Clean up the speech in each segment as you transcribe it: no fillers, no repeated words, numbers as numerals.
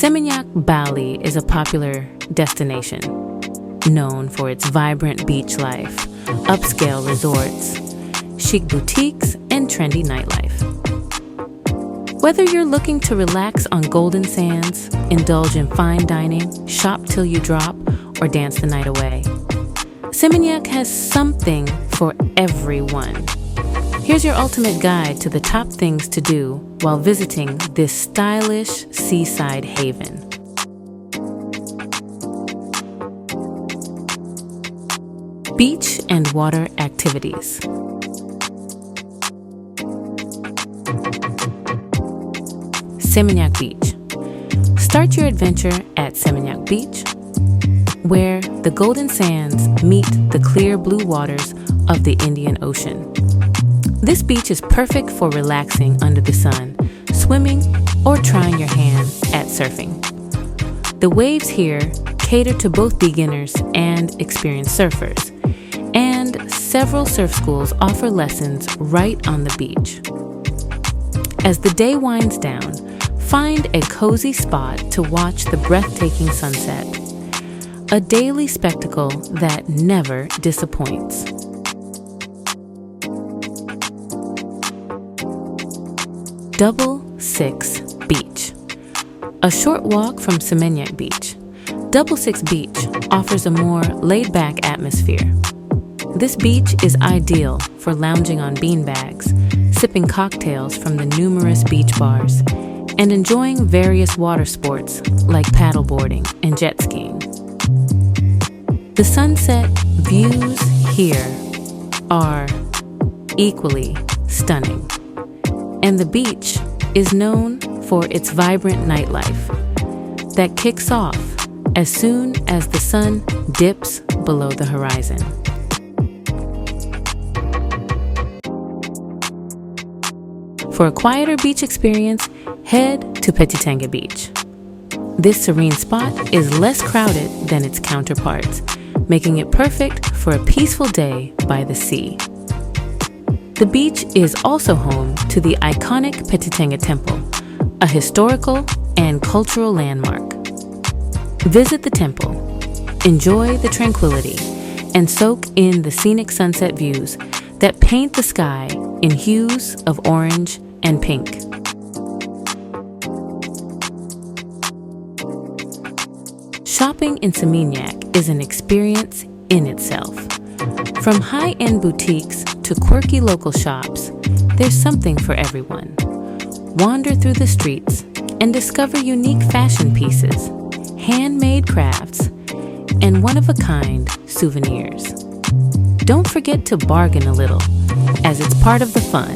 Seminyak Bali is a popular destination, known for its vibrant beach life, upscale resorts, chic boutiques, and trendy nightlife. Whether you're looking to relax on golden sands, indulge in fine dining, shop till you drop, or dance the night away, Seminyak has something for everyone. Here's your ultimate guide to the top things to do while visiting this stylish seaside haven. Beach and water activities. Seminyak Beach. Start your adventure at Seminyak Beach, where the golden sands meet the clear blue waters of the Indian Ocean. This beach is perfect for relaxing under the sun, swimming, or trying your hand at surfing. The waves here cater to both beginners and experienced surfers, and several surf schools offer lessons right on the beach. As the day winds down, find a cozy spot to watch the breathtaking sunset, a daily spectacle that never disappoints. Double Six Beach. A short walk from Seminyak Beach, Double Six Beach offers a more laid-back atmosphere. This beach is ideal for lounging on beanbags, sipping cocktails from the numerous beach bars, and enjoying various water sports like paddleboarding and jet skiing. The sunset views here are equally stunning, and the beach is known for its vibrant nightlife that kicks off as soon as the sun dips below the horizon. For a quieter beach experience, head to Petitenget Beach. This serene spot is less crowded than its counterparts, making it perfect for a peaceful day by the sea. The beach is also home to the iconic Petitenget Temple, a historical and cultural landmark. Visit the temple, enjoy the tranquility, and soak in the scenic sunset views that paint the sky in hues of orange and pink. Shopping in Seminyak is an experience in itself. From high-end boutiques to quirky local shops, there's something for everyone. Wander through the streets and discover unique fashion pieces, handmade crafts, and one-of-a-kind souvenirs. Don't forget to bargain a little, as it's part of the fun.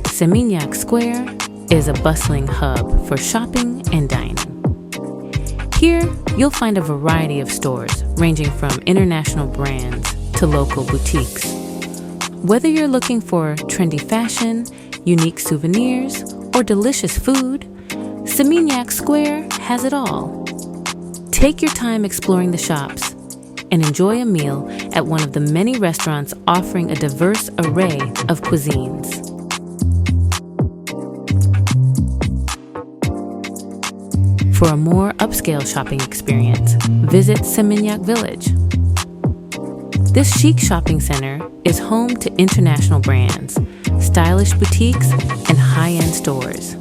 Seminyak Square is a bustling hub for shopping and dining. Here, you'll find a variety of stores ranging from international brands to local boutiques. Whether you're looking for trendy fashion, unique souvenirs, or delicious food, Seminyak Square has it all. Take your time exploring the shops and enjoy a meal at one of the many restaurants offering a diverse array of cuisines. For a more upscale shopping experience, visit Seminyak Village. This chic shopping center is home to international brands, stylish boutiques, and high-end stores.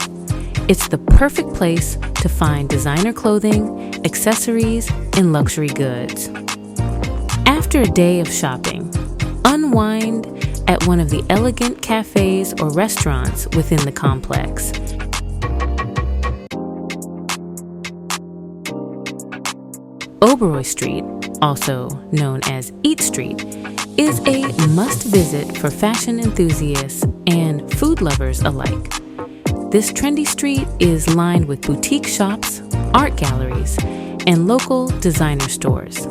It's the perfect place to find designer clothing, accessories, and luxury goods. After a day of shopping, unwind at one of the elegant cafés or restaurants within the complex. Oberoi Street, also known as Eat Street, is a must-visit for fashion enthusiasts and food lovers alike. This trendy street is lined with boutique shops, art galleries, and local designer stores.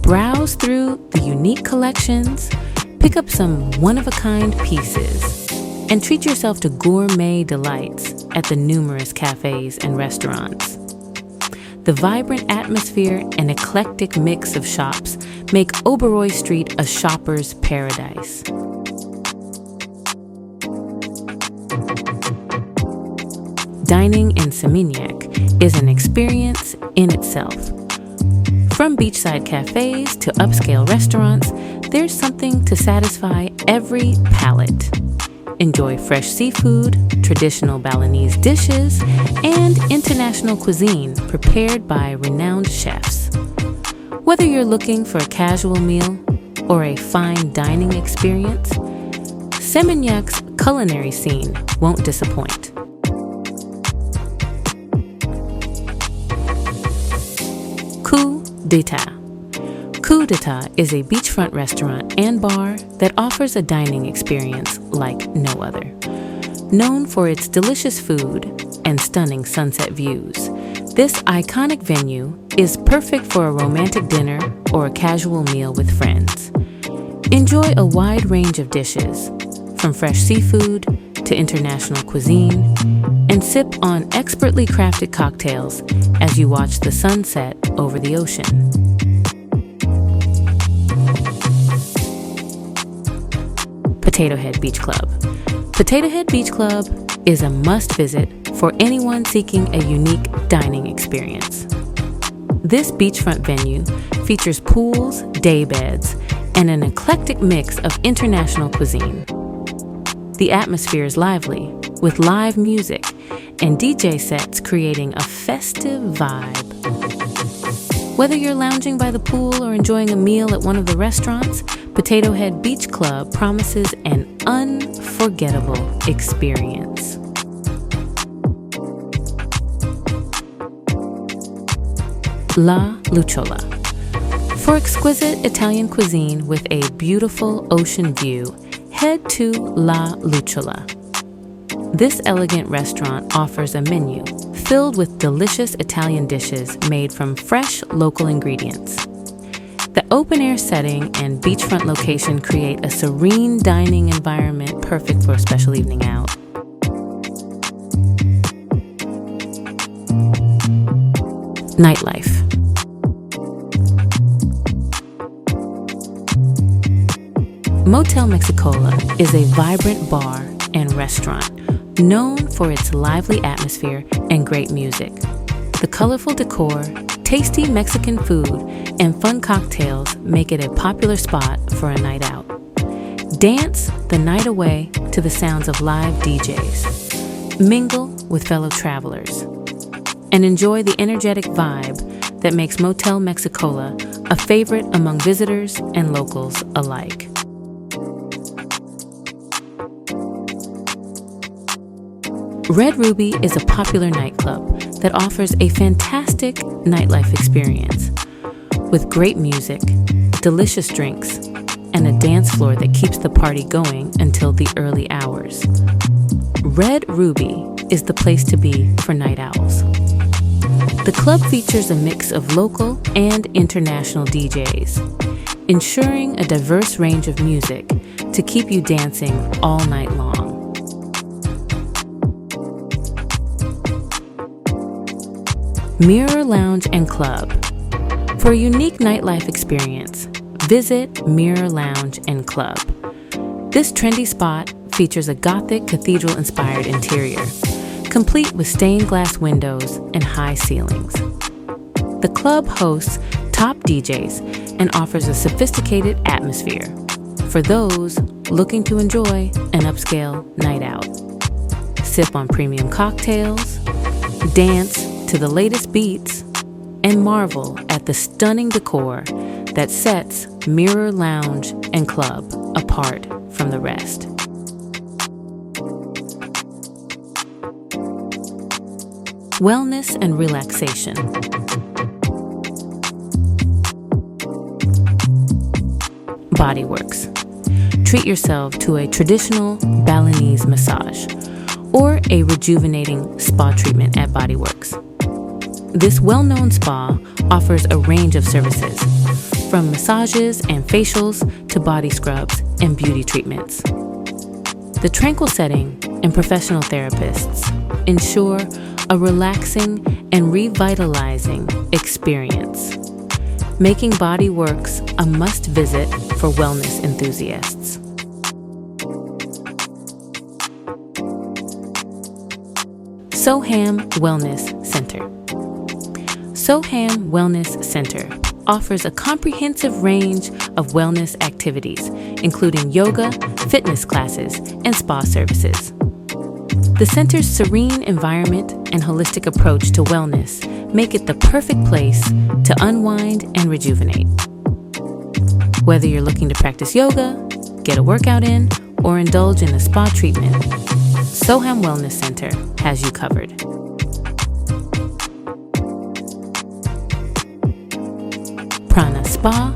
Browse through the unique collections, pick up some one-of-a-kind pieces, and treat yourself to gourmet delights at the numerous cafes and restaurants. The vibrant atmosphere and eclectic mix of shops make Oberoi Street a shopper's paradise. dining in Seminyak is an experience in itself. From beachside cafés to upscale restaurants, there's something to satisfy every palate. Enjoy fresh seafood, traditional Balinese dishes, and international cuisine prepared by renowned chefs. Whether you're looking for a casual meal or a fine dining experience, Seminyak's culinary scene won't disappoint. Coup d'etat. Coup d'etat is a beachfront restaurant and bar that offers a dining experience like no other. Known for its delicious food and stunning sunset views, this iconic venue is perfect for a romantic dinner or a casual meal with friends. Enjoy a wide range of dishes, from fresh seafood to international cuisine, and sip on expertly crafted cocktails as you watch the sunset over the ocean. Petitenget Beach Club. Petitenget Beach Club is a must-visit for anyone seeking a unique dining experience. This beachfront venue features pools, daybeds, and an eclectic mix of international cuisine. The atmosphere is lively, with live music and DJ sets creating a festive vibe. Whether you're lounging by the pool or enjoying a meal at one of the restaurants, Petitenget Beach Club promises an unforgettable experience. La Lucciola. For exquisite Italian cuisine with a beautiful ocean view, head to La Lucciola. This elegant restaurant offers a menu filled with delicious Italian dishes made from fresh local ingredients. The open-air setting and beachfront location create a serene dining environment perfect for a special evening out. Nightlife. Motel Mexicola is a vibrant bar and restaurant known for its lively atmosphere and great music. The colorful decor, tasty Mexican food, and fun cocktails make it a popular spot for a night out. Dance the night away to the sounds of live DJs. Mingle with fellow travelers. And enjoy the energetic vibe that makes Motel Mexicola a favorite among visitors and locals alike. Red Ruby is a popular nightclub that offers a fantastic nightlife experience with great music, delicious drinks, and a dance floor that keeps the party going until the early hours. Red Ruby is the place to be for night owls. The club features a mix of local and international DJs, ensuring a diverse range of music to keep you dancing all night long. Mirror Lounge and Club. For a unique nightlife experience, visit Mirror Lounge and Club. This trendy spot features a Gothic cathedral-inspired interior, complete with stained glass windows and high ceilings. The club hosts top DJs and offers a sophisticated atmosphere for those looking to enjoy an upscale night out. Sip on premium cocktails, dance to the latest beats, and marvel at the stunning decor that sets Mirror Lounge and Club apart from the rest. Wellness and relaxation. Bodyworks. Treat yourself to a traditional Balinese massage or a rejuvenating spa treatment at Bodyworks. This well-known spa offers a range of services, from massages and facials to body scrubs and beauty treatments. The tranquil setting and professional therapists ensure a relaxing and revitalizing experience, making Bodyworks a must-visit for wellness enthusiasts. Soham Wellness Center. Soham Wellness Center offers a comprehensive range of wellness activities, including yoga, fitness classes, and spa services. The center's serene environment and holistic approach to wellness make it the perfect place to unwind and rejuvenate. Whether you're looking to practice yoga, get a workout in, or indulge in a spa treatment, Soham Wellness Center has you covered. Prana Spa.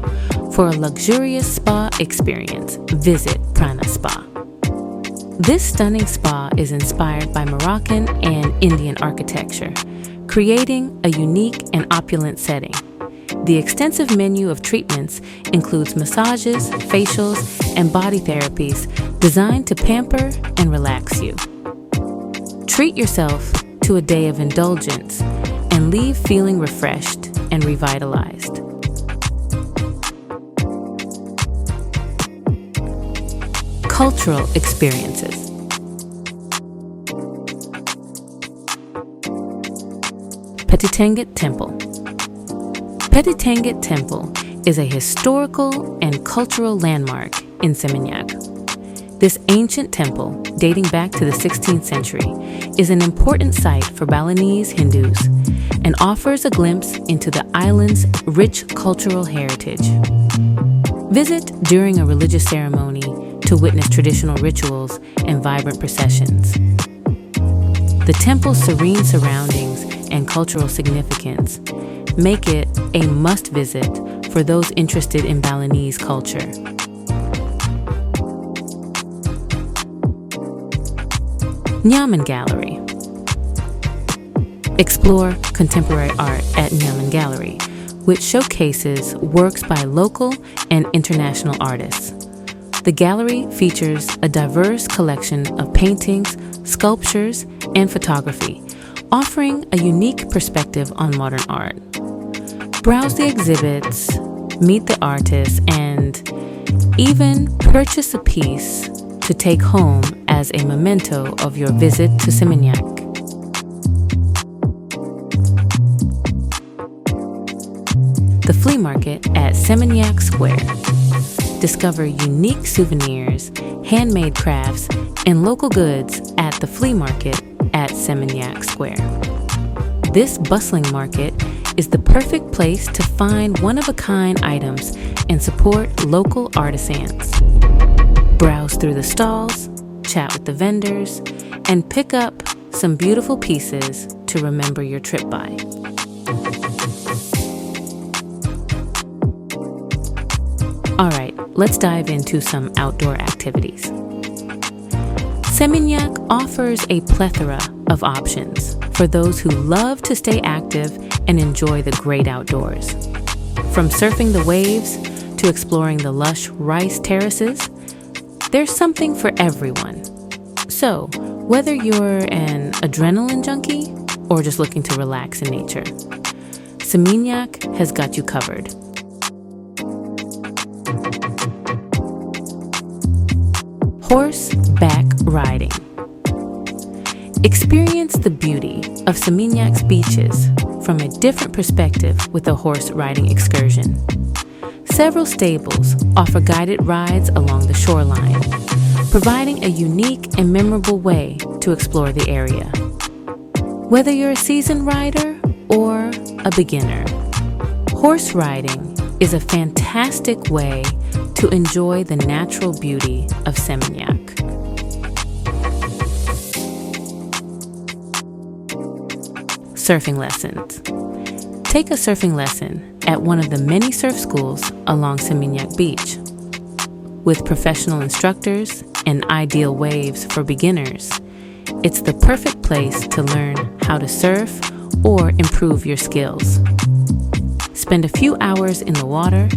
For a luxurious spa experience, visit Prana Spa. This stunning spa is inspired by Moroccan and Indian architecture, creating a unique and opulent setting. The extensive menu of treatments includes massages, facials, and body therapies designed to pamper and relax you. Treat yourself to a day of indulgence and leave feeling refreshed and revitalized. Cultural experiences. Petitenget Temple. Petitenget Temple is a historical and cultural landmark in Seminyak. This ancient temple, dating back to the 16th century, is an important site for Balinese Hindus and offers a glimpse into the island's rich cultural heritage. Visit during a religious ceremony to witness traditional rituals and vibrant processions. The temple's serene surroundings and cultural significance make it a must-visit for those interested in Balinese culture. Nyaman Gallery. Explore contemporary art at Nyaman Gallery, which showcases works by local and international artists. The gallery features a diverse collection of paintings, sculptures, and photography, offering a unique perspective on modern art. Browse the exhibits, meet the artists, and even purchase a piece to take home as a memento of your visit to Seminyak. The flea market at Seminyak Square. Discover unique souvenirs, handmade crafts, and local goods at the flea market at Seminyak Square. This bustling market is the perfect place to find one-of-a-kind items and support local artisans. Browse through the stalls, chat with the vendors, and pick up some beautiful pieces to remember your trip by. All right, let's dive into some outdoor activities. Seminyak offers a plethora of options for those who love to stay active and enjoy the great outdoors. From surfing the waves to exploring the lush rice terraces, there's something for everyone. So, whether you're an adrenaline junkie or just looking to relax in nature, Seminyak has got you covered. Horseback riding. Experience the beauty of Seminyak's beaches from a different perspective with a horse riding excursion. Several stables offer guided rides along the shoreline, providing a unique and memorable way to explore the area. Whether you're a seasoned rider or a beginner, horse riding is a fantastic way to enjoy the natural beauty of Seminyak. Surfing lessons. Take a surfing lesson at one of the many surf schools along Seminyak Beach. With professional instructors and ideal waves for beginners, it's the perfect place to learn how to surf or improve your skills. Spend a few hours in the water,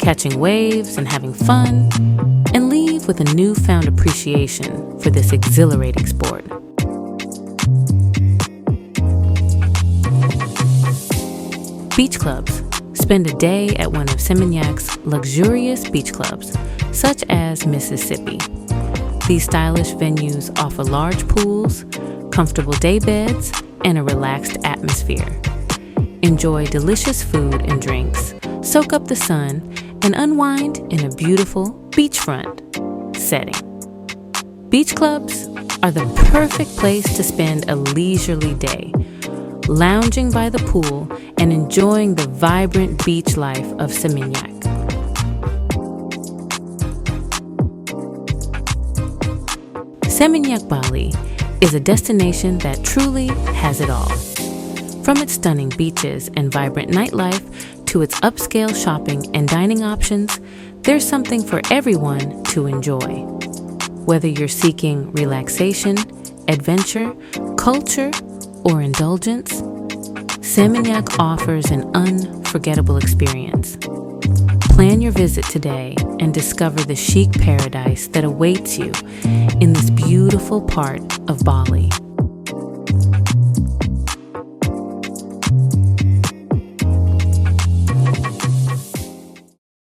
catching waves and having fun, and leave with a newfound appreciation for this exhilarating sport. Beach clubs. Spend a day at one of Seminyak's luxurious beach clubs, such as Mississippi. These stylish venues offer large pools, comfortable day beds, and a relaxed atmosphere. Enjoy delicious food and drinks, soak up the sun, and unwind in a beautiful beachfront setting. Beach clubs are the perfect place to spend a leisurely day, lounging by the pool and enjoying the vibrant beach life of Seminyak. Seminyak Bali is a destination that truly has it all. From its stunning beaches and vibrant nightlife to its upscale shopping and dining options, there's something for everyone to enjoy. Whether you're seeking relaxation, adventure, culture, or indulgence, Seminyak offers an unforgettable experience. Plan your visit today and discover the chic paradise that awaits you in this beautiful part of Bali.